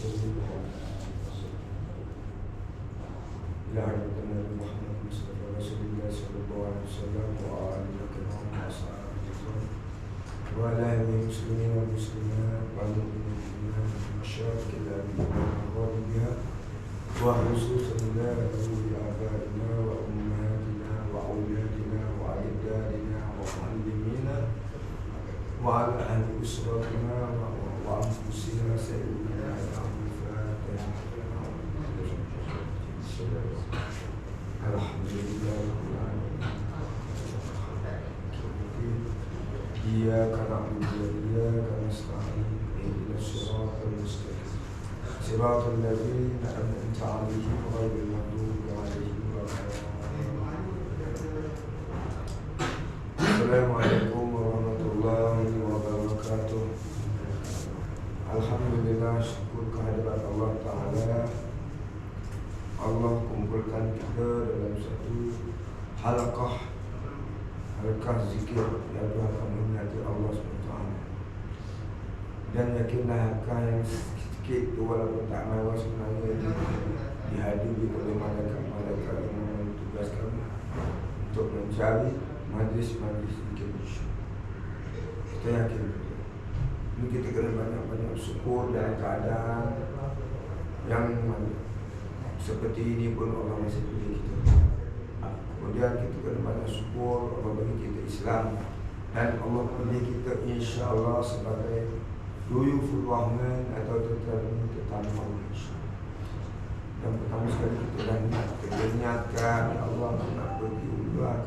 إلى حضرة النبي محمد مصطفى رسول الله صلى الله عليه وسلم وآله الكرام وأصحابه الكرام وعلى المسلمين والمسلمات والمؤمنين والمؤمنات في المشارق الأرض والمغارب بها وخصوصا لا نقول لآبائنا وأمهاتنا وأولادنا وأجدادنا ومعلمينا وعلى أهل أسرتنا وأنفسنا سيدنا الفاتحة. الحمد لله رب العالمين. إياك نعبد وإياك نستعين اهدنا الصراط المستقيم صراط الذين أنعمت عليهم غير المغضوب عليهم ولا الضالين. السلام عليكم ورحمة الله وبركاته. Alhamdulillah, syukur kehadirat Allah Ta'ala. Allah kumpulkan kita dalam satu halaqah zikir yang akan mengingati Allah SWT. Dan yakinlah halaqah yang sedikit walaupun tak mahu sebenarnya dihadiri oleh malaikat-malaikat yang mentugaskan untuk mencari majlis-majlis zikir. Kita yakin ini kita kena banyak-banyak syukur dalam keadaan yang seperti ini pun Allah masih pilih kita. Kemudian kita kena banyak syukur Allah bagi kita Islam dan Allah pilih kita insya-Allah sebagai Duyufur Rahman atau tetamu insya-Allah. Yang pertama sekali kita dah niatkan ya Allah nak pergi umrah ke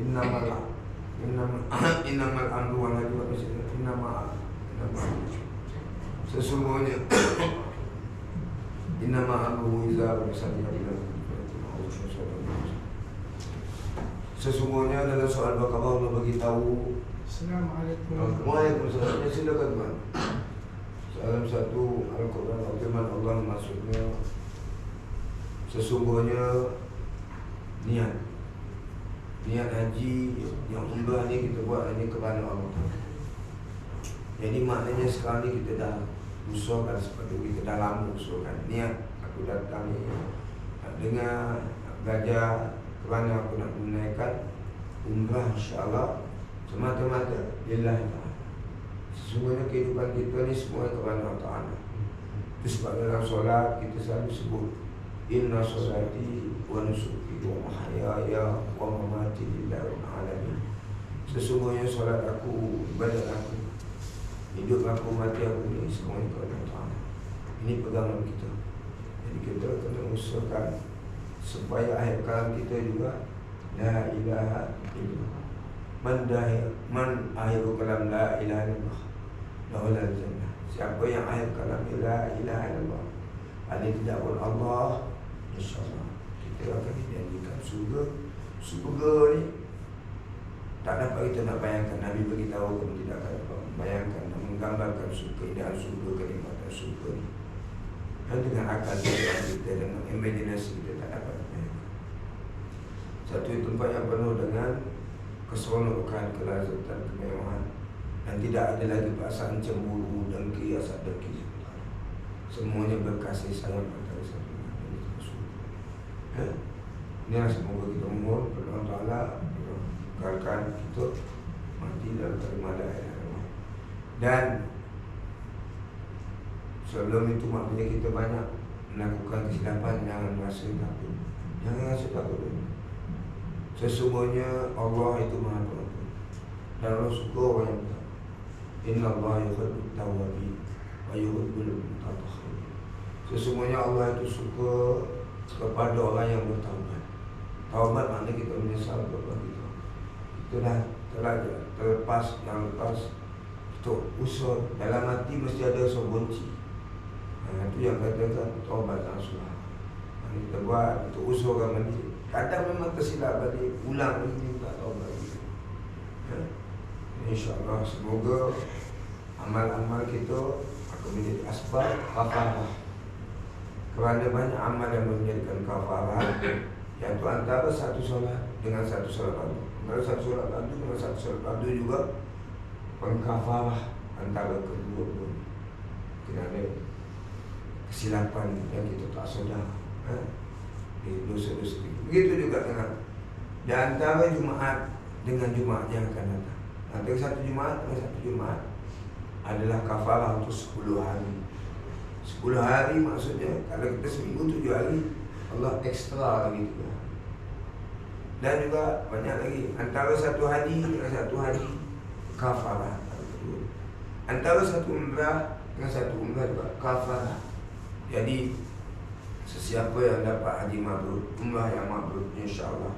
Allah. Innamal amru wal hadi wa innama sesungguhnya innama amru iza bersanya bila sesungguhnya dalam soal Baqarah Allah bagi tahu. Assalamualaikum. Waalaikumsalam. Silakan Tuan. Salam satu Al-Quran Al-Firman Allah maksudnya sesungguhnya niat haji yang umrah ni kita buat hanya kerana Allah. Jadi maknanya sekarang ni kita dah usulkan seperti kita dah lama usulkan niat aku datang ni nak dengar nak belajar kerana aku nak menunaikan umrah insya-Allah semata-mata lillah ta'ala. Sesungguhnya kehidupan kita ni semua kerana Allah Ta'ala. Itu sebab dalam solat kita selalu sebut inna solati wa nusuki wa mahyaya wa mamati lillahi rabbil alamin. Sesungguhnya solat aku, ibadat aku, hidup aku, mati aku ni semuanya kerana Allah Ta'ala. Ini pegangan kita. Jadi kita kena usahakan supaya akhir kalam kita juga la ilaha illallah. Man akhiru kalam la ilaha illallah lahul jannah. Siapa yang akhir kalam la ilaha illallah, ada tidak pun Allah, insya-Allah kita akan dijanjikan surga. Surga ni tak dapat kita nak bayangkan. Nabi beritahu kamu tidak akan dapat bayangkan dan menggambarkan keindahan surga, kenikmatan surga ni. Dan dengan akal kita, dengan imajinasi kita tak dapat bayangkan. Satu tempat yang penuh dengan keseronokan, kelazatan, kemewahan, dan tidak ada lagi perasaan cemburu, dengki, hasad, dengki. Semuanya berkasih sayang antara satu sama lain. Inilah semoga kita mohon kepada Allah Ta'ala agarkan kita mati dalam kalimah la ilaha illallah. Dan sebelum itu maknanya kita banyak melakukan kesilapan. Jangan rasa takut. Jangan rasa takut. Sesungguhnya Allah itu Maha Pengampun dan Allah suka orang yang bertaubat. Inna Allah yuhibbut tawwabin wa yuhibbul mutatahhirin. Sesungguhnya Allah itu suka kepada orang yang bertaubat. Taubat maknanya kita menyesal kepada kita. Kita dah terlepas yang lepas untuk usul dalam hati mesti ada rasa benci. Itu yang katakan taubat nasuha. Kita buat untuk usulkan balik. Kadang memang tersilap balik, ulang lagi tak tahu lagi. InsyaAllah semoga amal-amal kita akan menjadi asbab kafarah. Kerana banyak amal yang menjadikan kafarah, iaitu antara satu solat dengan satu solat fardu. Antara satu solat fardu dengan satu solat fardu juga pengkafarah antara kedua-duanya. Kerana kesilapan yang kita tak sedar, dosa-dosa. Begitu juga dengan di antara Jumaat dengan Jumaat yang akan datang. Antara satu Jumaat dengan satu Jumaat adalah kafarah untuk 10 hari. 10 hari maksudnya kalau kita seminggu 7 hari, Allah ekstra lagi 3 hari. Dan juga banyak lagi antara satu hari dengan satu hari kafarah. Antara satu umrah dengan satu umrah juga kafarah. Jadi sesiapa yang dapat haji mabrur, umrah yang mabrur, insya-Allah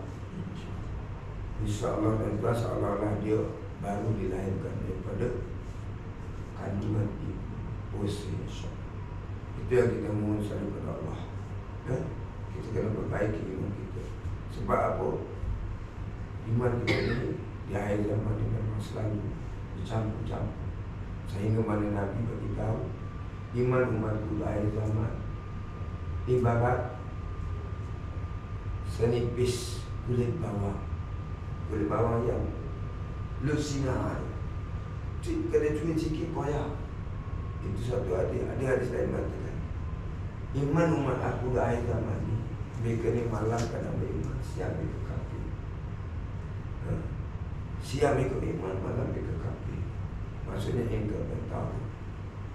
dan kuasa Allah lah dia baru dilahirkan daripada kandungan ibu. Insya-Allah. Itu yang kita mohon selalu kepada Allah. Kita kena perbaiki iman kita. Sebab apa? Iman kita ni di akhir zaman ini memang selalu dicampur-campur. Sehingga mana Nabi beritahu iman umatku di akhir zaman ibarat senipis kulit bawang. Kulit bawang yang lu sinar, kena cuci sikit koyak. Itu satu hadis. Ada hadis lain mengatakan iman umat aku di akhir zaman ni, mereka ni malam kadang beriman, siang mereka kafir. Siang mereka beriman, malam mereka kafir. Maksudnya engkau tak tahu.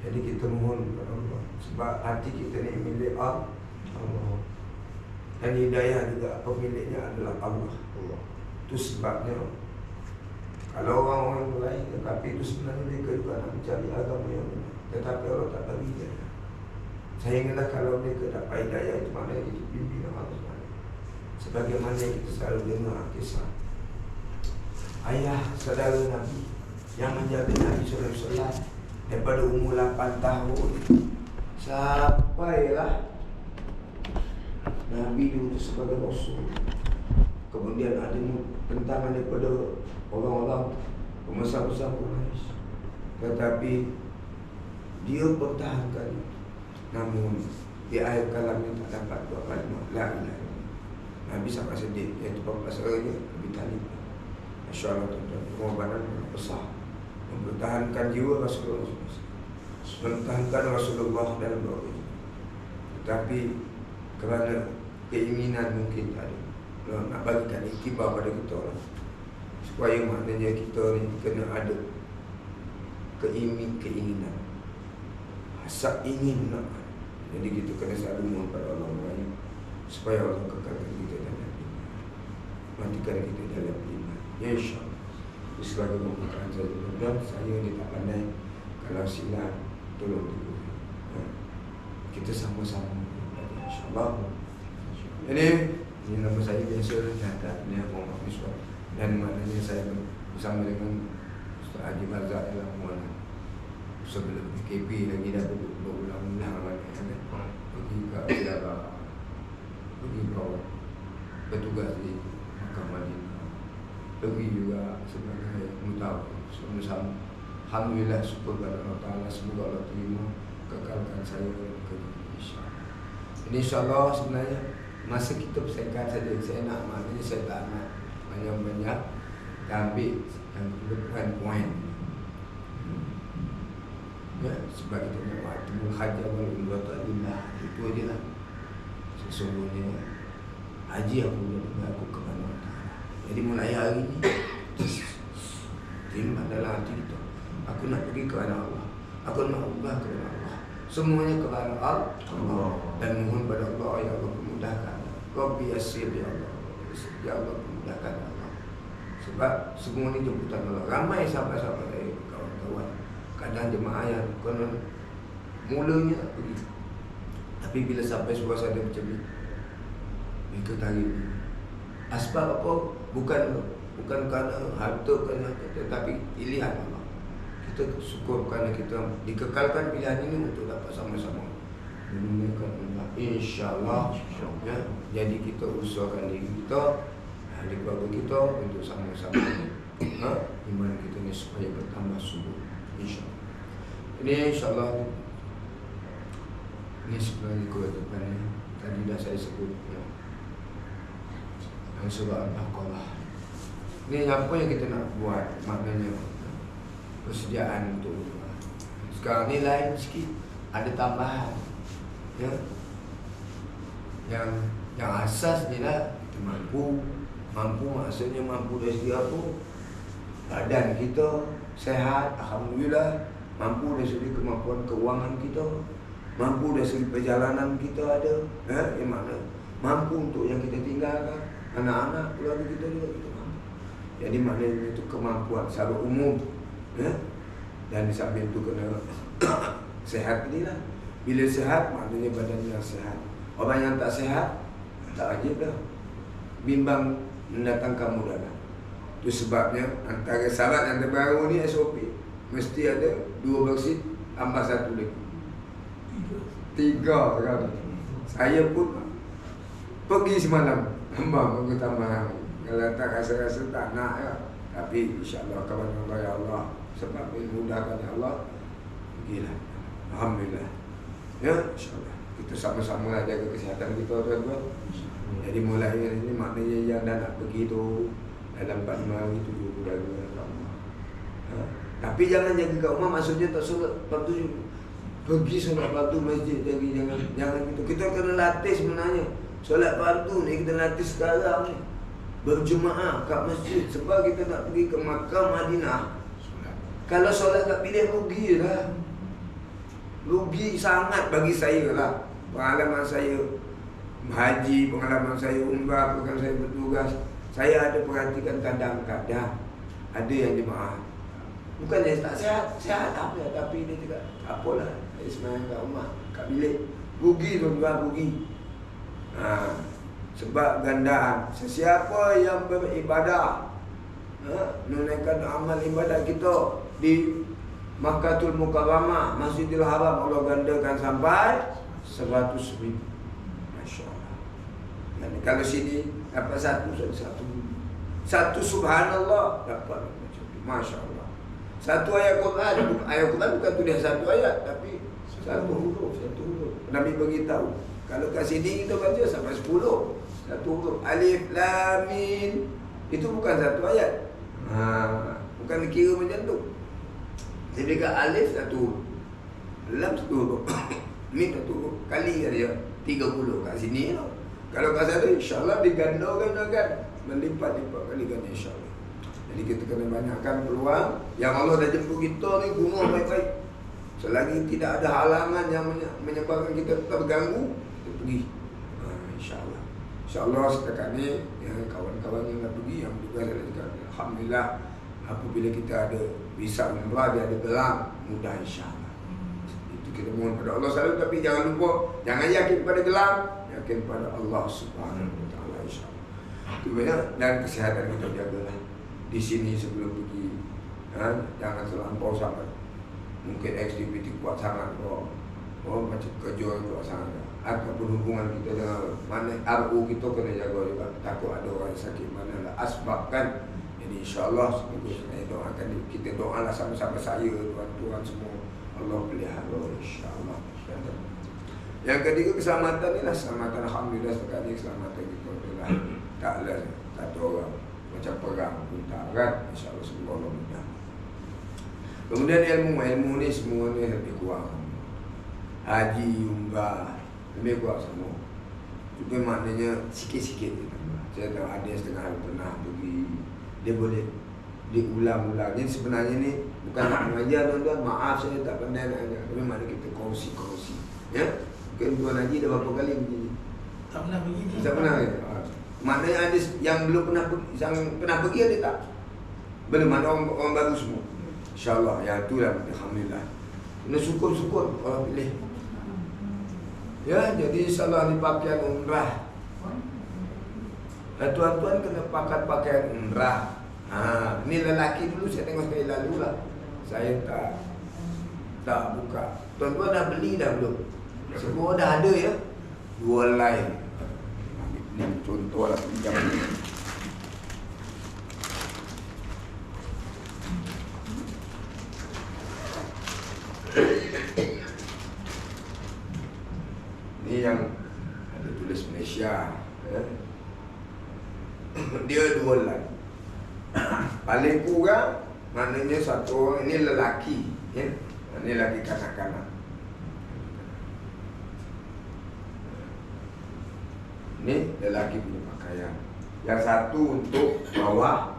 Jadi kita mohon kepada Allah, sebab hati kita ni milik Allah. Dan hidayah juga pemiliknya adalah Allah. Itu sebabnya kalau orang-orang lain yang kafir itu sebenarnya mereka juga nak mencari agama yang benar, tetapi Allah tak bagi hidayah. Sehinggalah kalau mereka dapat hidayah, itu maknanya itu pimpinan Allah SWT. Sebagaimana yang kita selalu dengar kisah ayah saudara Nabi yang menjaga Nabi SAW daripada umur 8 tahun sampailah Nabi diutus sebagai Rasul. Kemudian ada tentangan daripada orang-orang pembesar-besar Quraisy, tetapi dia pertahankan. Namun di akhir kalamnya tak dapat buat kalimat la ilaha illallah. Nabi sangat sedih, iaitu papasannya Abi Talib. Masya-Allah, tuan-tuan, pengorbanan besar mempertahankan jiwa Rasulullah, mempertahankan Rasulullah dalam doa ini. Tetapi kerana keinginan mungkin tak ada, nak bagikan iktibar pada kita orang, supaya maknanya kita ni kena ada keinginan, hasrat ingin nak. Jadi kita kena selalu mohon pada Allah Subhanahu supaya Allah kekalkan kita dalam iman, matikan kita dalam iman, insya-Allah. Itu sebagai pembukaan saja. Dan saya ni tak pandai, kalau silap tolong tegur. Kita sama-sama, insya-Allah. Ini nama saya biasa Jahat Nia Muhammad Miswar, dan maknanya saya bersama dengan Ustaz Haji Mazhar dalam Muhammad sebelum PKP lagi dah berulang-ulang pergi ke Asyara, pergi bawa bertugas di Makkah Madinah, pergi juga sebagai mutawaf sama-sama. Alhamdulillah, syukur kepada Allah Ta'ala. Semoga Allah terima kekalkan saya ke insya-Allah. Ini insya-Allah sebenarnya masa kita bersingkat saja. Saya nak, maknanya saya tak nak banyak-banyak, kita ambil yang poin. Ya, sebab kita nak wa'atimul hajjah wal umrata lillah. Itu je lah. Sesungguhnya haji aku kepada Allah Ta'ala. Jadi mulai hari ni terima dalam hati kita, aku nak pergi kepada Allah, aku nak ubah kepada Allah, semuanya kepada Allah. Dan mohon pada Allah, ya Allah permudahkan, Rabbi yassir ya Allah, ya Allah permudahkan Allah. Sebab semua ni jemputan Allah. Ramai sahabat-sahabat saya, kawan-kawan, kadang jemaah yang konon mulanya pergi, tapi bila sampai suasana macam ni, mereka tarik. Asbab apa? Bukan kerana harta, tetapi pilihan Allah. Kita syukur kerana kita dikekalkan pilihan ini untuk dapat sama-sama menunaikan Allah, insya-Allah. Ya, jadi kita usahakan diri kita, ahli keluarga kita untuk sama-sama iman kita ni supaya bertambah subur, insya-Allah. Ini insya-Allah, ini sebenarnya kewajipan tadi dah saya sebut ya. Yang surah Al-Baqarah. Ini apa yang kita nak buat, maknanya persediaan untuk sekarang ni lain sikit, ada tambahan. Ya. Yang asas ni lah kita mampu maksudnya mampu dari segi apa? Badan kita sehat, alhamdulillah. Mampu dari segi kemampuan keuangan kita, mampu dari segi perjalanan kita ada, yang mana mampu untuk yang kita tinggalkan, anak-anak, keluarga kita juga kita mampu. Jadi maknanya itu kemampuan secara umum, dan di samping itu kena sehat ni lah. Bila sehat maknanya badannya sehat. Orang yang tak sehat tak wajib dah bimbang mendatangkan mudarat. Itu sebabnya antara syarat yang terbaru ni SOP mesti ada 2 vaksin tambah 1 lagi 3 kali. Saya pun pergi semalam tambah tambahan. Kalau tak rasa-rasa tak nak ya. Tapi insyaAllah kawan Allah ya Allah, sebab dimudahkan ya Allah, pergilah. Alhamdulillah. Ya, insyaAllah kita sama-sama lah jaga kesihatan kita tuan-tuan. Jadi mulai ini maknanya yang dah nak pergi tu dalam 4-5 hari 7 bulan tapi jangan jaga kat rumah, maksudnya tak solat waktu pergi solat waktu masjid. Jadi jangan gitu. Kita kena latih sebenarnya. Solat fardu ni kita latih sekarang ni, berjemaah kat masjid. Sebab kita nak pergi ke Makkah, Madinah. Kalau solat tak pilih, rugi lah. Rugi sangat bagi saya lah. Pengalaman saya haji, pengalaman saya umrah, pengalaman saya bertugas, saya ada perhatikan kadang-kadang ada yang jemaah bukan dia tak sihat apa ya, tapi dia juga apalah, dia semayang kat rumah, kat bilik. Rugi tuan-tuan, rugi. Sebab gandaan. Sesiapa yang beribadah, menunaikan amal ibadah kita di Makkahul Mukarramah, Masjidil Haram, Allah gandakan sampai 100.000. Masya Allah. Dan kalau sini dapat satu subhanallah dapat macam tu. Masya Allah. Satu ayat Quran, ayat Quran bukan tulis satu ayat, tapi satu huruf. Nabi beritahu, kalau kat sini kita baca sampai 10, satu huruf. Alif Lam Mim, itu bukan satu ayat. Bukan dikira macam tu. Jadi kat alif satu huruf, lam satu huruf, mim satu huruf, kali dia 30 kat sini. Kalau kat sana insya-Allah digandakan, melipat-lipat kali kan insya-Allah. Jadi kita kena banyakkan peluang yang Allah dah jemput kita ni, guna baik-baik. Selagi tidak ada halangan yang menyebabkan kita terganggu, kita pergi. InsyaAllah. InsyaAllah setakat ni yang kawan-kawan yang dah pergi, yang juga saya cakap, alhamdulillah, apabila kita ada visa umrah, dia ada gelang, mudah insyaAllah. Itu kita mohon pada Allah selalu. Tapi jangan lupa, jangan yakin pada gelang, yakin pada Allah Subhanahu Wa Taala insyaAllah. Itu banyak. Dan kesihatan kita jagalah di sini sebelum pergi. Jangan terlampau sangat. Mungkin aktiviti kuat sangat, macam kerja kuat sangat, ataupun hubungan kita dengan mana RU kita kena jaga juga. Takut ada orang sakit mana lah asbabkan. Jadi insyaAllah saya doakan, kita doalah sama-sama, saya, tuan-tuan semua, Allah pelihara insyaAllah. Yang ketiga, keselamatan ni lah. Keselamatan alhamdulillah setakat ni keselamatan kita adalah taklah kata orang macam perang pun tak kan. InsyaAllah semoga Allah mudah. Kemudian ilmu ni semua ni lebih kurang. Haji, umrah lebih kurang semua. Juga maknanya sikit-sikit. Saya tahu ada setengah hari pernah pergi, dia boleh diulang-ulang. Jadi sebenarnya ni bukan nak mengajar tuan-tuan. Maaf saya tak pandai nak ajar, tapi maknanya kita kongsi-kongsi. Ya? Mungkin Tuan Haji dah berapa kali begini? Tak pernah begini. Tak pernah ya? Maknanya ada yang belum pernah pergi, yang pernah pergi ada tak? Belum, ada orang baru semua. InsyaAllah, ya itulah, alhamdulillah. Kena syukur-syukur Allah pilih. Ya, jadi insyaAllah ni pakaian umrah. Tuan-tuan kena pakai pakaian umrah. Ni lelaki dulu saya tengok sekali lalu lah. Saya tak buka. Tuan-tuan dah beli dah belum? Semua dah ada ya. 2 line. Ni contoh lah pinjam. Ni yang ada tulis Malaysia ya. Dia 2 line. Paling kurang maknanya satu orang ini lelaki ya. Ini lagi kanak-kanak. Ini lelaki punya pakaian. Yang satu untuk bawah,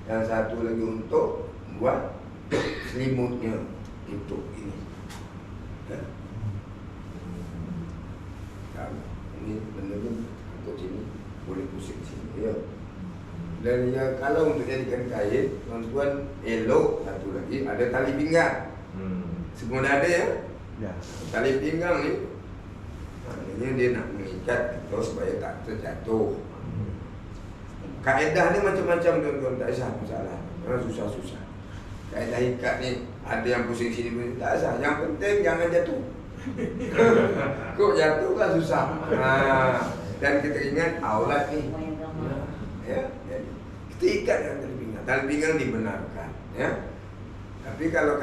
yang satu lagi untuk buat selimutnya. Itu ini. Ya. Ini benda pun untuk sini boleh pusing sini. Ya. Dan ya, kalau untuk jadikan kain, tuan-tuan elok satu lagi ada tali pinggang. Semua dah ada ya. Ya. Tali pinggang ni maknanya dia nak mengikat kita supaya tak terjatuh. Kaedah ni macam-macam tuan-tuan, tak usah masalah. Susah-susah. Kaedah ikat ni ada yang pusing sini pun tak usah. Yang penting jangan jatuh. Kok jatuh kan susah. Dan kita ingat aurat ni. Ya, jadi kita ikat dengan tali pinggang. Tali pinggang dibenarkan, ya. Tapi kalau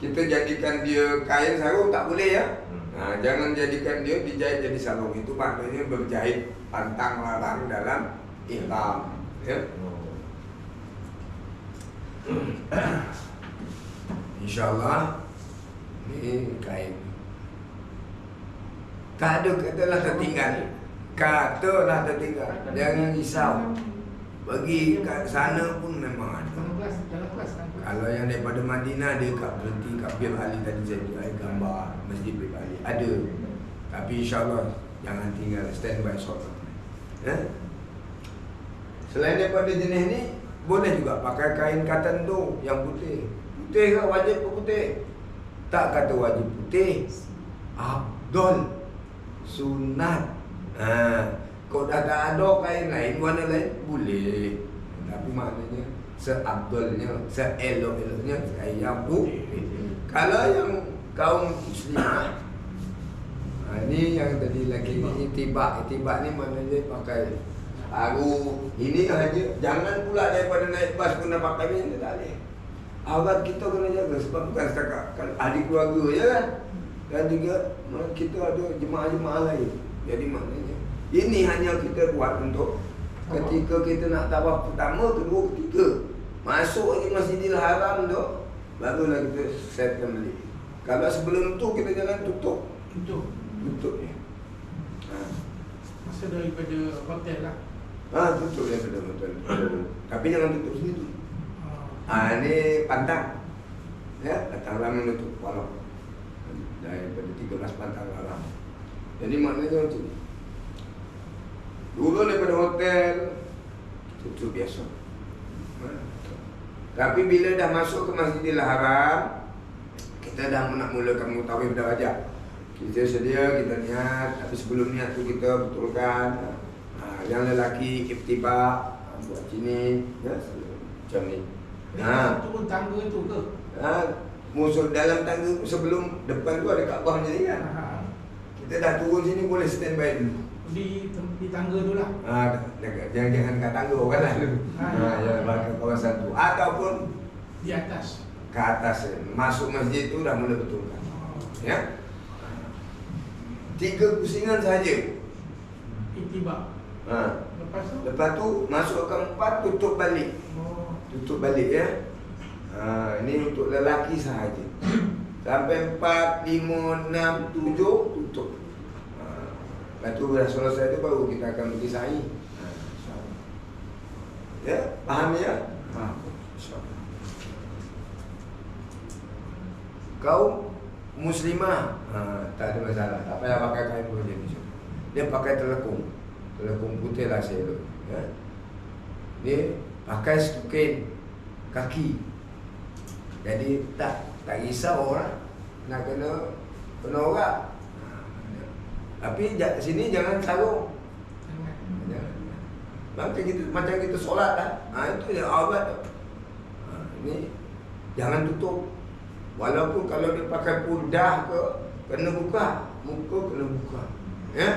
kita jadikan dia kain sarung tak boleh ya. Jangan jadikan dia dijahit jadi sarung. Itu maknanya berjahit pantang larang dalam ihram, ya. InsyaAllah ini kain. Katalah tertinggal. Katalah tertinggal. Jangan risau. Bagi kat sana pun memang ada. Kalau yang daripada Madinah dia kat berhenti kat Bir Ali tadi saya gambar Masjid Bir Ali ada. Tapi insyaAllah jangan tinggal standby solat. Selain daripada jenis ni, boleh juga pakai kain katan tu yang putih. Putih ke wajib ke putih? Tak kata wajib putih. Afdal, sunat. Kau dah tak ada kain lain, warna lain, boleh. Tapi maknanya seabdulnya, seelok-eloknya kain putih. Kalau yang kaum muslimah, ni yang tadi lagi ni itibak ni maknanya pakai baru. Ini aja, jangan pula daripada naik bas pun dah pakai ni, tak boleh. Aurat kita kena jaga sebab bukan setakat adik keluarga je kan. Dan juga kita ada jemaah-jemaah lain. Jadi maknanya ini hanya kita buat untuk ketika kita nak tawaf pertama, kedua, ketiga. Masuk lagi Masjidil Haram tu, barulah kita setkan balik. Kalau sebelum tu kita jangan tutup. Tutup je. Masa daripada hotel lah. Tutup daripada hotel. Tapi jangan tutup sini tu. Ni pantang. Ya, datang lama menutup walau daripada 13 pantang malam. Jadi maknanya macam ni. Dulu daripada hotel tutup biasa. Tapi bila dah masuk ke Masjidil Haram, kita dah nak mulakan mutawif dah wajib. Kita sedia, kita niat. Tapi sebelum niat tu kita betulkan. Yang lelaki iftibak, buat sini, ya, macam ni. Turun tangga tu ke? Musuh dalam tangga sebelum depan tu ada Kaabah macam ni kan. Kita dah turun sini boleh standby dulu. Di tangga tu lah. Jangan kat tangga orang lalu. Ya, ke kawasan tu ataupun di atas. Ke atas. Masuk masjid tu dah mula betulkan. Ya. 3 pusingan saja. Itibak. Lepas tu masuk ke 4 tutup balik. Tutup balik ya. Ini untuk lelaki sahaja. Sampai 4, 5, 6, 7 tutup. Lepas tu dah selesai tu baru kita akan pergi sa'i. Ya, faham ya? Kau muslimah, tak ada masalah. Tak payah pakai kain pun jadi. Dia pakai telekung. Telekung putih lah saya tu. Ya. Ni pakai stukin kaki. Jadi tak risau orang nak kena orang. Tapi sini jangan sarung. Macam kita solat lah. Itu yang aurat. Ni jangan tutup. Walaupun kalau dia pakai purdah ke, kena buka. Muka kena buka. Ya.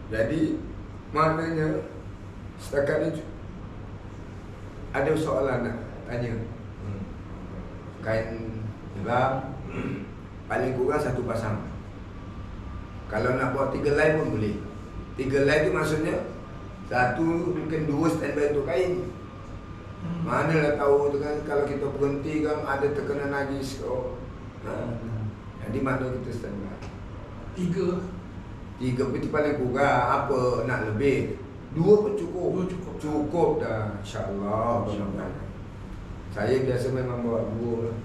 Jadi maknanya setakat ni ada soalan nak tanya. Kain ihram paling kurang 1 pasang. Kalau nak buat 3 line pun boleh. 3 line tu maksudnya 1 mungkin 2 standby untuk kain. Manalah tahu tu kan, kalau kita berhenti kan ada terkena najis. Jadi mana kita standby? 3 itu paling kurang. Apa nak lebih? 2 pun cukup. Cukup dah, insya-Allah. Saya biasa memang bawa 2 lah.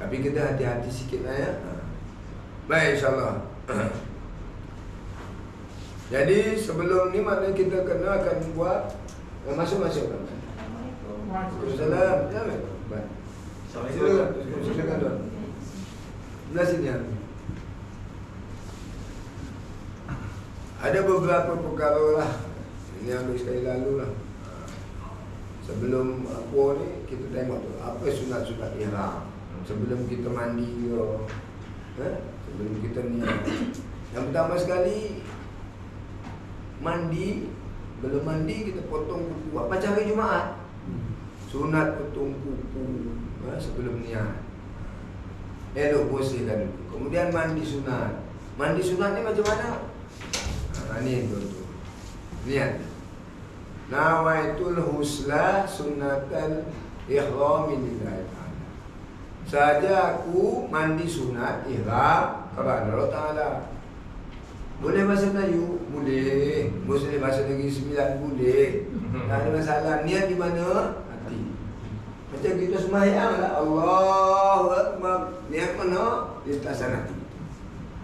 Tapi kita hati-hati sikit lah ya. Baik, insya-Allah. Jadi sebelum ni mana kita kena akan buat masuk-masuk kan. Waalaikumsalam. Ya, baik. Silakan tuan. Belah sini ya. Ada beberapa perkara lah. Ini ambil sekali lalu lah. Sebelum apa ni kita tengok tu apa sunat-sunat ihram. Sebelum kita mandi ke, sebelum kita niat. Yang pertama sekali mandi. Belum mandi kita potong kuku. Apa cara Jumaat? Sunat potong kuku sebelum niat. Elok bersihkan dulu. Kemudian mandi sunat. Mandi sunat ni macam mana? Ni tu. Niat. Nawaitul husla sunnatal ihrami lillahi ta'ala. Saja aku mandi sunat ihram kepada Allah Ta'ala. Boleh bahasa Melayu? Boleh. Boleh bahasa Negeri Sembilan? Boleh. Tak ada masalah. Niat di mana? Hati. Macam kita sembahyang lah, Allahu Akbar. Niat mana? Di atas hati.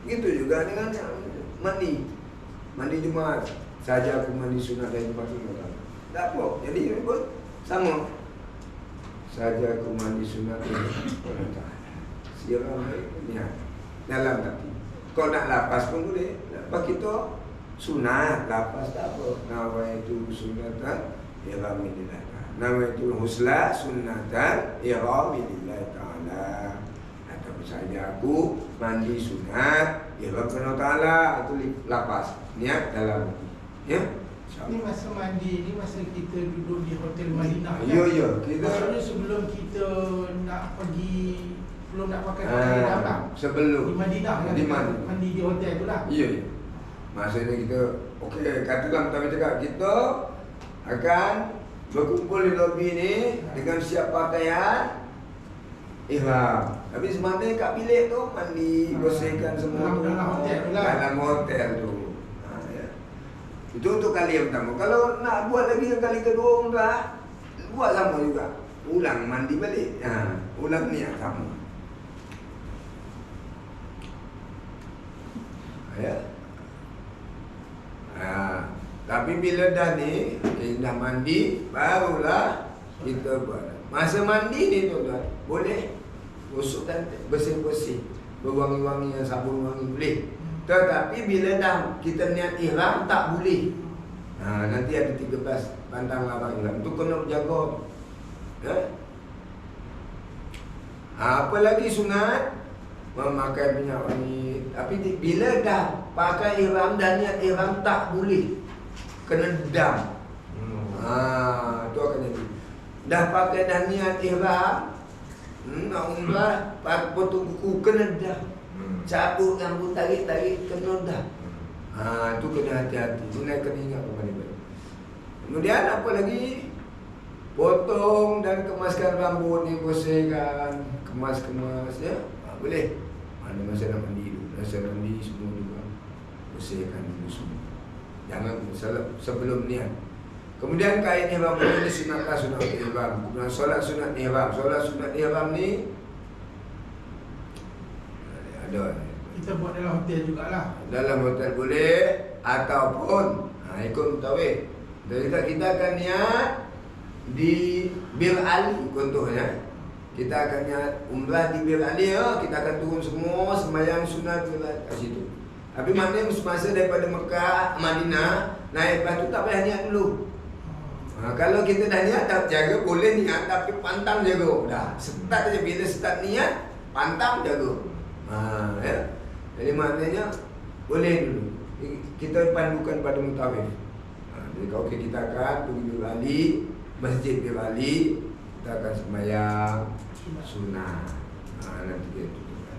Gitu juga dengan mandi. Mandi Jumaat. Saja aku mandi sunat dan Jumaat sunat. Tak apa. Jadi pun sama. Saja aku mandi sunat dan Jumaat. Siapa niat dalam hati. Kau nak lapas pun boleh. Lepas kita sunat, lapas tak apa. Nawaitu sunatan ihrami lillahi ta'ala. Nawaitu husla sunatan ihrami lillahi ta'ala. Atau saja aku mandi sunat ihram kepada Ta'ala. Itu lapas. Niat dalam hati. Ya? Ini masa mandi ni masa kita duduk di Hotel Madinah kan? Ya. Kita maksudnya sebelum kita nak pergi, belum nak pakai pakaian dalam. Sebelum di Madinah kan? Di Madinah. Mandi di hotel tu lah. Ya. Maksudnya kita katakan pertama cakap kita akan berkumpul di lobi ni dengan siap pakaian ihram. Tapi sebenarnya kat bilik tu mandi, bersihkan semua dalam hotel tu lah. Dalam hotel tu. Itu untuk kali yang pertama. Kalau nak buat lagi kali kedua umrah, buat sama juga. Ulang mandi balik. Ulang niat sama. Ya. Tapi bila dah ni, dah mandi, barulah kita buat. Masa mandi ni tuan-tuan, boleh gosokkan bersih-bersih, berwangi-wangi yang sabun wangi boleh. Tetapi bila dah kita niat ihram tak boleh. Nanti ada 13 pantang larang ihram. Itu kena berjaga. Ya? Apa lagi sunat? Memakai minyak wangi. Tapi bila dah pakai ihram dan niat ihram tak boleh. Kena dam. Itu akan jadi. Dah pakai dah niat ihram, nak umrah, potong kuku kena dam. Cabut rambut, tarik-tarik, kena dah. Itu kena hati-hati. Itu kena ingat baik-baik. Kemudian apa lagi? Potong dan kemaskan rambut ni, bersihkan, kemas-kemas ya. Boleh. Mana masa nak mandi dulu. Masa mandi semua juga. Bersihkan dulu semua. Jangan sebelum niat. Kemudian kain ihram ini sunatlah sunat ihram. Kemudian solat sunat ihram. Solat sunat ihram ni ada. Kita buat dalam hotel jugalah. Dalam hotel boleh ataupun ikut mutawif. Jadi kita akan niat di Bir Ali contohnya. Kita akan niat umrah di Bir Ali ya. Kita akan turun semua sembahyang sunat kat situ. Tapi maknanya semasa daripada Mekah, Madinah naik lepas tu tak payah niat dulu. Kalau kita dah niat tak jaga boleh niat tapi pantang jaga. Dah start aja, bila start niat pantang jaga. Ya. Jadi maknanya boleh dulu. Kita pandukan pada mutawif. Jadi kalau kita akan pergi Bir Ali, Masjid Bir Ali, kita akan sembahyang sunat. Nanti dia tutupkan.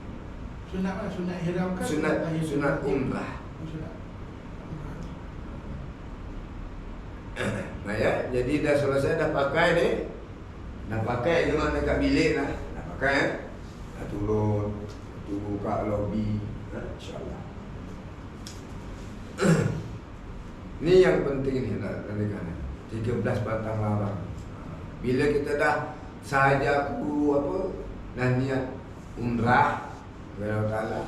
Sunat mana? Sunat ihram kan? Sunat umrah. Sunat. Ya, jadi dah selesai dah pakai ni. Dah pakai je mana kat bilik lah. Dah pakai dah turun. Tunggu kat lobi. InsyaAllah. Ni yang penting ni nak katakan. 13 batang larang. Bila kita dah sahaja guru apa, dah niat umrah kepada Allah Ta'ala.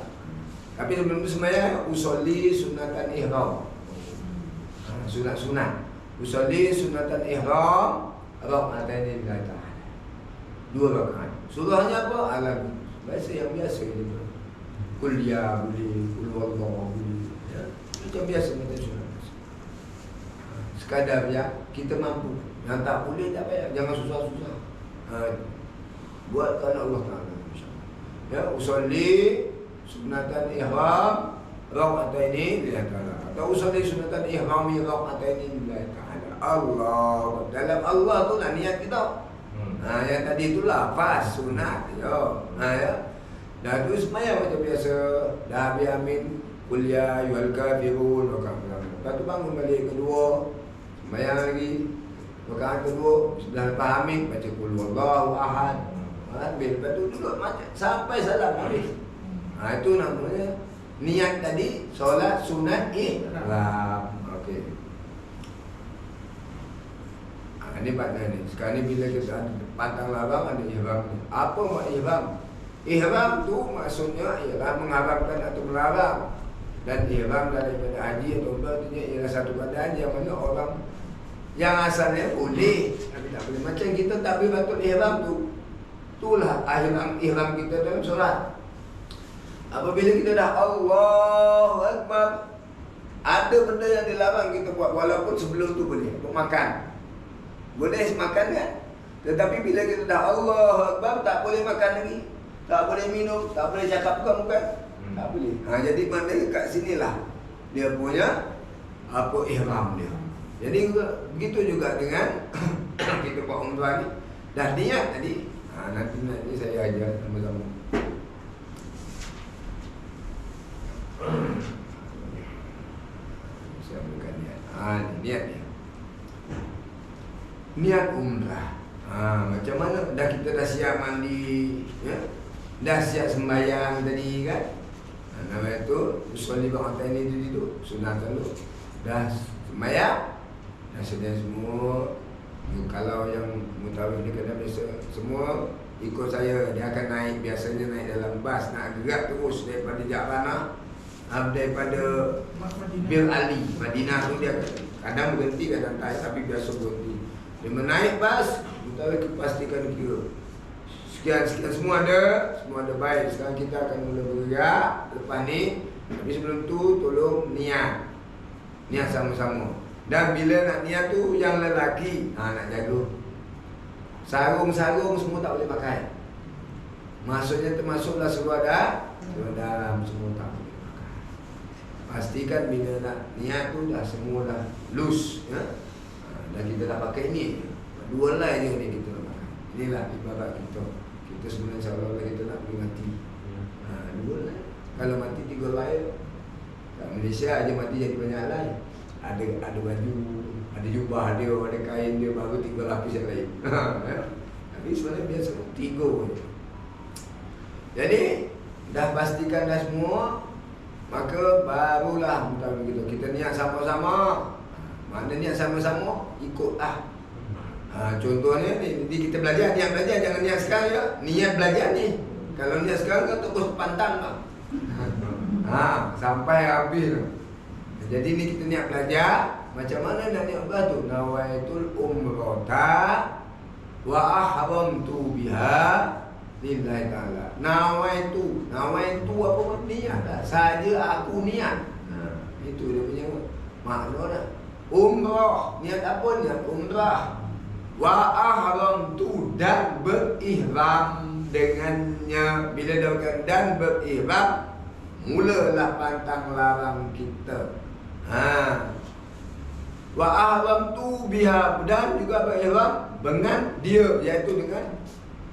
Tapi sebelum tu sebenarnya usolli sunatan ihram. Sunat-sunat. Usolli sunatan ihram rak'ataini lillahi ta'ala. 2 rakaat. Surahnya apa? Alam. Bahasa yang biasa je. Qul ya boleh, qul wallahu boleh. Ya. Macam biasa macam sunat. Sekadar ya kita mampu. Yang tak boleh tak payah. Jangan susah-susah. Buat kerana Allah Ta'ala. Ya, usolli sunatan ihram rak'ataini lillahi ta'ala. Atau usolli sunatan ihrami rak'ataini lillahi ta'ala. Allah. Dalam Allah tu lah niat kita. Yang tadi itulah fas sunat. Ya. Dah tu semayang macam biasa. Dah habis amin. Qul ya ayyuhal kafirun. Lepas tu bangun balik kedua. Semayang lagi. Rakaat kedua. Sudah lepas amin. Baca qul wallahu ahad. Ambil. Lepas tu duduk macam sampai salam habis. Itu namanya niat tadi solat sunat ihram. Okey. Ini makna ni. Sekarang ni bila kita pantang larang ada ihram ni. Apa mak ihram? Ihram tu maksudnya ialah mengharamkan atau melarang. Dan ihram daripada haji atau umrah tu ialah satu keadaan yang mana orang yang asalnya boleh tapi tak boleh. Macam kita tak boleh batul ihram tu. Itulah ihram kita dalam solat. Apabila kita dah Allahu Akbar, ada benda yang dilarang kita buat walaupun sebelum tu boleh. Untuk makan boleh makan kan? Tetapi bila kita dah Allahu Akbar, tak boleh makan lagi, tak boleh minum, tak boleh cakap bukan? Tak boleh. Jadi maknanya kat sinilah dia punya apa ihram dia. Jadi begitu juga dengan kita buat umrah ni. Dah niat tadi. Nanti saya ajar sama-sama. Saya bukan niat. Niat ni. Niat umrah. Macam mana? Dah kita dah siap mandi, ya? Dah siap sembahyang tadi kan? Nama itu usolli rak'ataini itu sunat dulu. Dah sembahyang, dah sedia semua. Kalau yang mutawif ni kena biasa semua ikut saya, dia akan naik, biasanya naik dalam bas, nak gerak terus daripada Ja'rana, daripada Bir Ali Madinah tu dia kadang berhenti, kadang tak, tapi biasa berhenti. Dia menaik bas, mutawif pastikan kira sekian semua ada baik. Sekarang kita akan mula bergerak lepas ni, tapi sebelum tu tolong niat sama-sama. Dan bila nak niat tu yang lelaki nak jaga sarung-sarung semua tak boleh pakai. Maksudnya termasuklah seluar dalam semua tak boleh pakai. Pastikan bila nak niat tu dah semua dah loose, ya? Dan kita dah pakai ni. Dua helai je ni kita nak pakai. Inilah ibarat kita. Kita sebenarnya seolah-olah kita nak pergi mati. Dua helai. Kalau mati 3 helai. Kat Malaysia aja mati jadi banyak helai. Ada baju, ada jubah dia, ada kain dia, baru 3 lapis yang lain. Tapi sebenarnya biasa 3 je. Jadi dah pastikan dah semua, maka barulah kita niat sama-sama. Mana niat sama-sama, ikutlah. Contohnya ni kita belajar, niat belajar, jangan niat sekarang ya. Niat belajar ni. Kalau niat sekarang kan terus pantang lah. Sampai habis. Jadi ni kita niat belajar. Macam mana nak niat belajar tu? Nawaitul umrata wa ahramtu biha lillahi ta'ala. Nawaitu apa niat lah. Saja aku niat. Itu dia punya makna dah. Umrah, niat apa? Niat umrah. Wa ahramtu, dan berihram dengannya. Bila dia kata dan berihram, mulalah pantang larang kita. Wa ahramtu biha, dan juga berihram dengan dia, iaitu dengan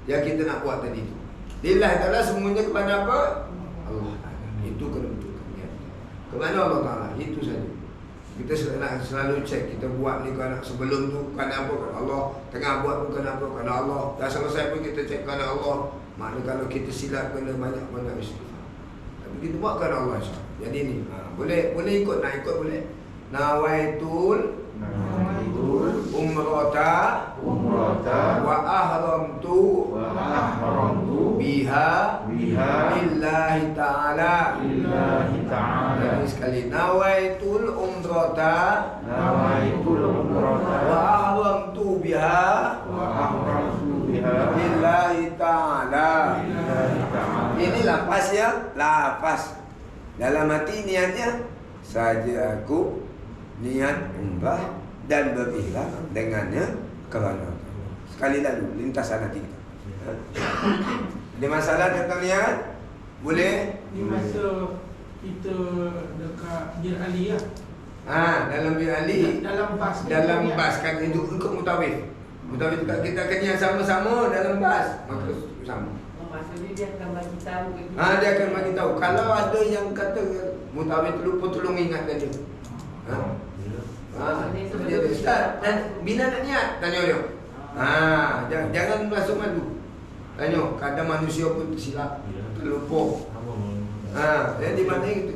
yang kita nak buat tadi tu. Lillahi ta'ala, semuanya kepada apa? Allah Ta'ala. Itu kena betulkan niat. Kepada Allah Ta'ala, itu saja. Kita selalu cek, kita buat ni kerana sebelum tu kerana apa? Kerana Allah. Tengah buat pun kerana apa? Kerana Allah. Dah selesai pun kita cek kerana Allah. Maknanya kalau kita silap kena banyak-banyak istighfar. Tapi kita buat kerana Allah, insya. Jadi ni, boleh ikut, nak ikut boleh. Nawaitul umrata wa ahramtu biha lillahi ta'ala. Jadi sekali, nawaitul umrata wa ahramtu biha lillahi ta'ala. Ini lafaz ya, lafaz. Dalam hati niatnya, saja aku niat umrah dan berikhram dengannya kerana Allah. Sekali lalu lintasan hati kita. Ada masalah tentang niat? Boleh? Ni masa kita dekat Bir Ali lah. Dalam Bir Ali, Dalam bas. dalam bas kan itu ikut mutawif. Mutawif kita kena sama-sama dalam bas, maka sama. Maksudnya dia akan bagi tahu ke kita. Dia akan bagi tahu. Kalau ada yang kata mutawif lupa, tolong ingatkan dia. Dia Ustaz, bila nak niat? Tanya dia. Jangan masuk malu. Tanya, kadang manusia pun tersilap, terlupa. Jadi mana itu?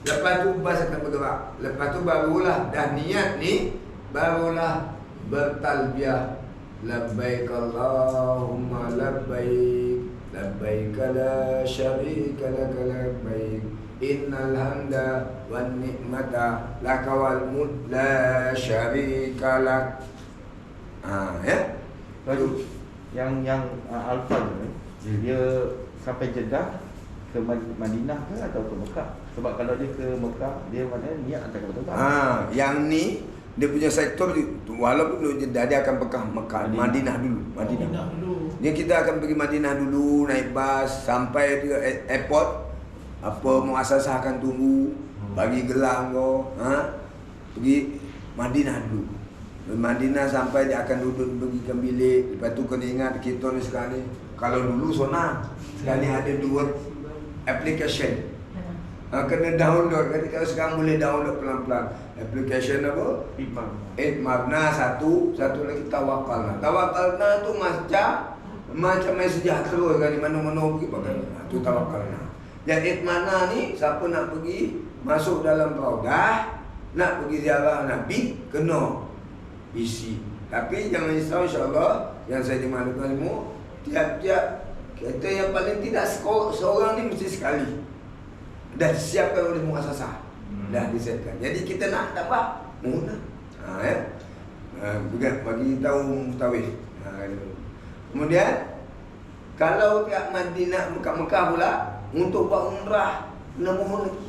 Lepas tu bas akan bergerak. Lepas tu barulah dah niat ni, barulah bertalbiyah. Labbaik Allahumma labbaik, labbaik la syarika lak labbaik, innal hamda wan ni'mata laka wal mulk la syarika lak. Ya. Lalu yang Alfa ni, dia sampai Jeddah ke Madinah ke atau ke Mekah? Sebab kalau dia ke Mekah, dia mana niat akan betul-betul. Yang ni dia punya sektor walaupun dulu Jeddah, dia akan Mekah, Madinah dulu. Madinah dulu. Dia kita akan pergi Madinah dulu, naik bas sampai ke airport. Apa muasasah akan tunggu, bagi gelang kau, pergi Madinah dulu. Madinah sampai dia akan duduk pergikan bilik. Lepas tu kena ingat kita ni sekarang ni, kalau dulu sonang, sekarang ni ada 2 application. Kena download. Jadi kalau sekarang boleh download pelan-pelan. Application apa? Itmarna satu lagi Tawakalna. Tawakalna tu macam main sejahtera kan, di mana-mana pergi pakai. Tu Tawakalna. Dan Itmarna ni siapa nak pergi masuk dalam Raudah, nak pergi ziarah Nabi, kena isi. Tapi jangan risau, insya-Allah yang saya dimalukan semua, tiap-tiap kereta yang paling tidak seorang ni mesti sekali. Dah disiapkan oleh muasasah. Dah disiapkan. Jadi kita nak tambah, mohon lah. Bagi tahu mutawif. Kemudian kalau pihak Madinah, Mekah pula, untuk buat umrah, kena mohon lagi.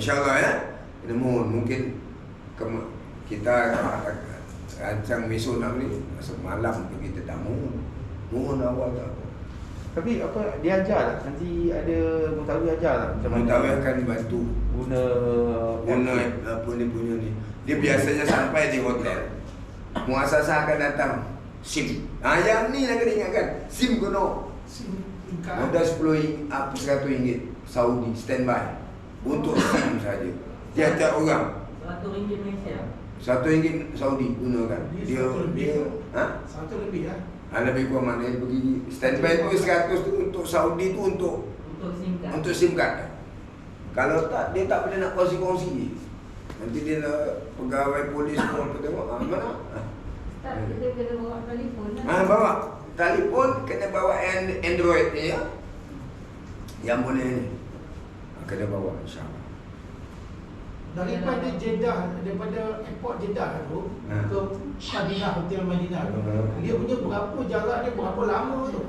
InsyaAllah ya. Kena mohon. Mungkin kita rancang besok nak ni, semalam kita dah mohon awal tak. Tapi apa, dia ajar tak? Nanti ada mutawif ajar tak? Macam mana? Mutawif akan dibantu Guna apa ni punya ni. Dia biasanya sampai di hotel, muasasah akan datang, SIM. Yang ni lah kena ingatkan, SIM kena. Modal 100 ringgit Saudi standby untuk SIM saja. Tiap-tiap orang RM1 Malaysia. RM1 Saudi gunakan. Dia 100 lebih lah. lebih kurang mana pergi standby tu 100 tu untuk Saudi tu untuk SIM card. Kalau tak, dia tak boleh nak kongsi-kongsi. Nanti dia nak pegawai polis pun apa tengok mana? Tak, kita kena bawa telefon lah. Bawa telefon, kena bawa Android ni ya. Yang boleh ni. Kena bawa, insya-Allah. Daripada Jeddah, daripada airport Jeddah tu ke Madinah, hotel Madinah tu, dia punya berapa jarak dia, berapa lama tu?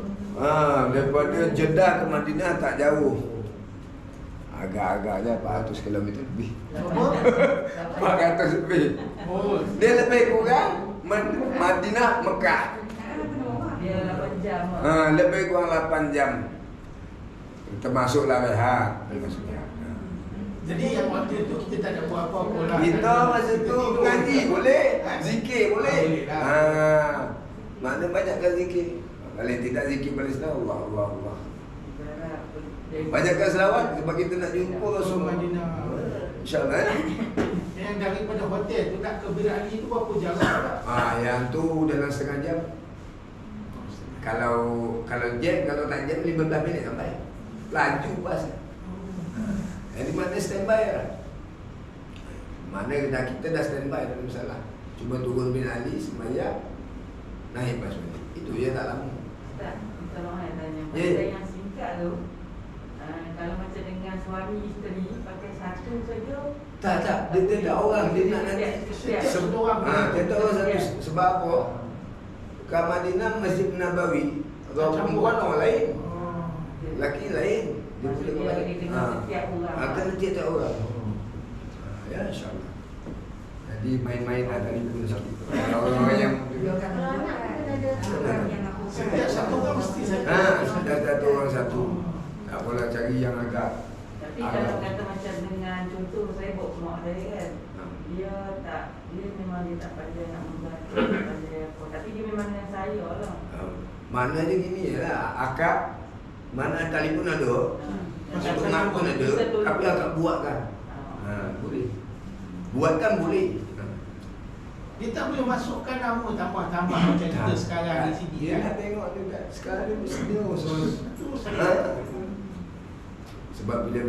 Daripada Jeddah ke Madinah tak jauh. Agak-agaknya 400 km lebih. 400 lebih. Dia lebih kurang Madinah Mekah. Dia 8 jam lah. Lebih kurang 8 jam. Termasuklah rehat. Jadi yang waktu tu kita tak ada buat apa-apa lah. Kita masa tu mengaji boleh, zikir boleh. Mana banyakkan zikir. Paling tidak zikir Palestin, Allah. Banyakkan selawat sebab kita nak jumpa Rasulullah. InsyaAllah. Yang daripada hotel tu nak ke Bir Ali tu berapa jarak tak? Yang tu dalam setengah jam. Kalau jam, kalau tak jam 15 minit sampai. Laju pas. Jadi mana standby lah. Mana kita dah standby, tak ada masalah. Cuma turun bin Ali sembahyang, naik pas balik. Itu je tak lama. Tak, tolong saya tanya. Ya. Pada yang singkat tu, kalau macam dengan suami isteri pakai satu saja. Tak, dia tak orang, dia nak nanti Satu orang. Dia tak orang satu. Sebab apa? Kat Madinah Masjid Nabawi, perempuan orang lain, lelaki lain. Dia boleh kembali. Dengan setiap orang. Kena tiap-tiap orang. Ya, insyaAllah. Jadi main-main lah tadi pun satu. Orang-orang yang Setiap satu orang mesti satu. satu orang satu. Tak apalah cari yang agak. Tapi kalau kata macam dengan contoh saya bawa mak saya kan, dia memang dia tak pandai nak membantu, tak pandai apa. Tapi dia memang dengan saya lah. Maknanya gini lah, akak mana telefon ada, masuk mak pun ada, tapi akak buatkan. Boleh. Buatkan boleh. Dia tak boleh masukkan nama tambah-tambah macam kita sekarang di sini. Dia nak tengok juga. Sekarang dia mesti tengok semua. Itu saya. Sebab bila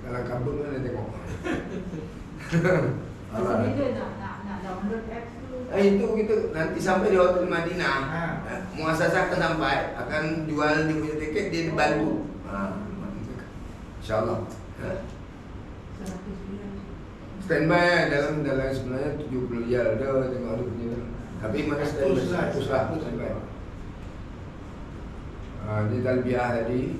dalam kampung kan dia tengok. Macam bila nak download apps tu. Itu kita nanti sampai di Hotel Madinah. Ha. Muasasah akan sampai, akan jual dia punya tiket, dia dibantu. InsyaAllah. Standby dalam sebenarnya 70 riyal dah tengok dia punya. Tapi mana standby 100 lah standby. Dia talbiah tadi.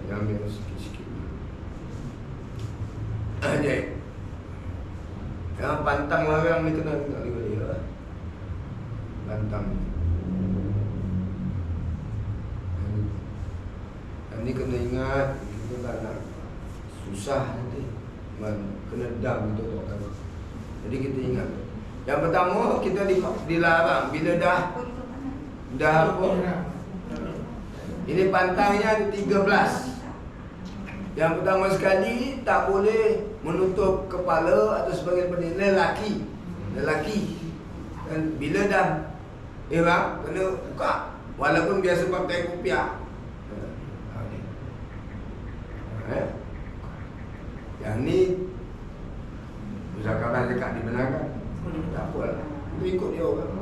Saya ambil sikit-sikit. Jadi yang pantang larang ni kena tengok dia. Pantang. Ini kena ingat, kita tak nak susah nanti. Kena dam untuk tak tahu. Jadi kita ingat. Yang pertama kita dilarang bila dah apa? Ini pantangnya ada 13. Yang pertama sekali tak boleh menutup kepala atau sebagainya pada lelaki. Dan bila dah ihram kena buka walaupun biasa pakai kopiah. Yang ni Musyawarah dekat dibenarkan. Tak apalah. Itu ikut dia orang.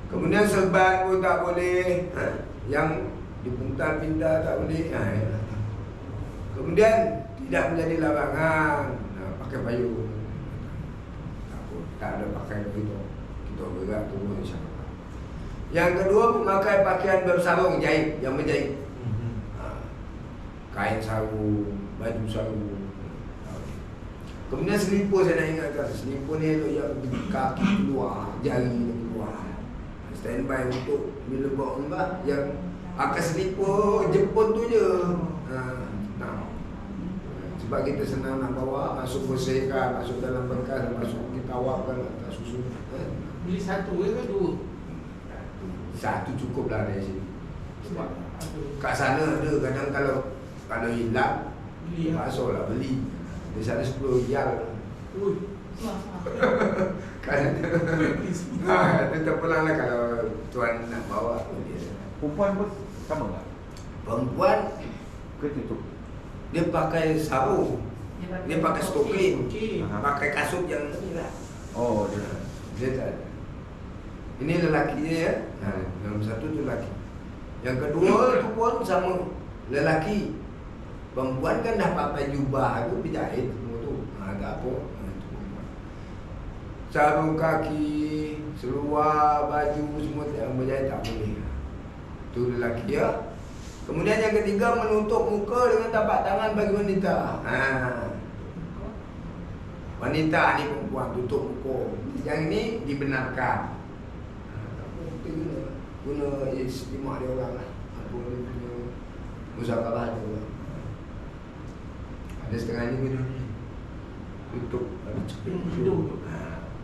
Kemudian serban pun tak boleh. Yang dipintal-pintal tak boleh. Kemudian tidak menjadi larangan pakai payung. Tak ada pakai begitu. Kita gerak turun insya-Allah. Yang kedua memakai pakaian bersarung jahit, yang menjahit. Kain sarung, baju sarung. Kemudian selipar saya nak ingatkan. Selipar ni elok yang kaki keluar, jari keluar. Standby untuk bila buat umrah yang akan selipar jepun tu je. Sebab kita senang nak bawa, masuk bersihkan, masuk dalam bekas, masuk kita awakkan, tak susun. Beli satu ke dua? Satu cukup lah dari sini. Sebab Kat sana ada kadang kalau hilang beli masuk lah beli. Di sana 10 riyal. Kan itu terpulang lah kalau tuan nak bawa. Perempuan pun sama tak? Perempuan Ke tutup? dia pakai sarung, dia pakai stokin, Okey. pakai kasut yang ni lah. Oh, Dia tak ada. Ini lelaki dia ya. Yang satu tu lelaki. Yang kedua tu pun sama lelaki. Perempuan kan dah pakai jubah tu dijahit semua tu. Tak apa. Sarung kaki, seluar, baju semua yang berjahit tak boleh. Tu lelaki ya. Kemudian yang ketiga menutup muka dengan tapak tangan bagi wanita. Wanita ni perempuan tutup muka. Yang ini dibenarkan. Guna istimewa dia orang lah. Apa dia punya musyawarah dia orang. Ada setengah ni guna ni. Tutup. Ada cepit hidung tu.